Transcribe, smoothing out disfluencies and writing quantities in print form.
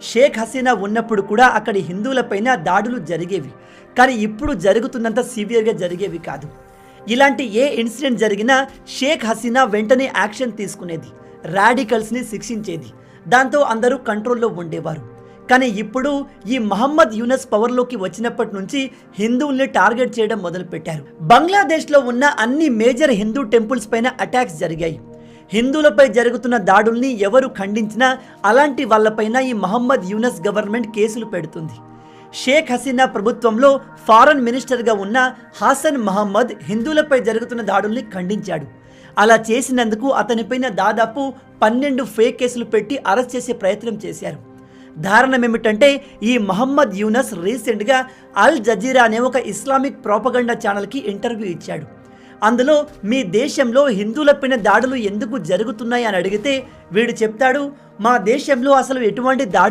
షేక్ హసీనా ఉన్నప్పుడు కూడా అక్కడి హిందువులపైన దాడులు జరిగేవి, కానీ ఇప్పుడు జరుగుతున్నంత సివియర్గా జరిగేవి కాదు. ఇలాంటి ఏ ఇన్సిడెంట్ జరిగినా షేక్ హసీనా వెంటనే యాక్షన్ తీసుకునేది, రాడికల్స్ని శిక్షించేది. దాంతో అందరూ కంట్రోల్లో ఉండేవారు. కానీ ఇప్పుడు ఈ మహమ్మద్ యూనస్ పవర్లోకి వచ్చినప్పటి నుంచి హిందువుల్ని టార్గెట్ చేయడం మొదలుపెట్టారు. బంగ్లాదేశ్లో ఉన్న అన్ని మేజర్ హిందూ టెంపుల్స్ పైన అటాక్స్ జరిగాయి. హిందువులపై జరుగుతున్న దాడుల్ని ఎవరు ఖండించినా అలాంటి వాళ్ళపైన ఈ మహమ్మద్ యూనస్ గవర్నమెంట్ కేసులు పెడుతుంది. షేక్ హసీనా ప్రభుత్వంలో ఫారెన్ మినిస్టర్గా ఉన్న హాసన్ మహమ్మద్ హిందువులపై జరుగుతున్న దాడుల్ని ఖండించాడు. అలా చేసినందుకు అతనిపైన దాదాపు 12 ఫేక్ కేసులు పెట్టి అరెస్ట్ చేసే ప్రయత్నం చేశారు. దారుణం ఏమిటంటే ఈ మహమ్మద్ యూనస్ రీసెంట్గా అల్ జజీరా అనే ఒక ఇస్లామిక్ ప్రోపగండా ఛానల్కి ఇంటర్వ్యూ ఇచ్చాడు. అందులో మీ దేశంలో హిందువులపైన దాడులు ఎందుకు జరుగుతున్నాయి అని అడిగితే వీడు చెప్తాడు, మా దేశంలో అసలు ఎటువంటి దాడులు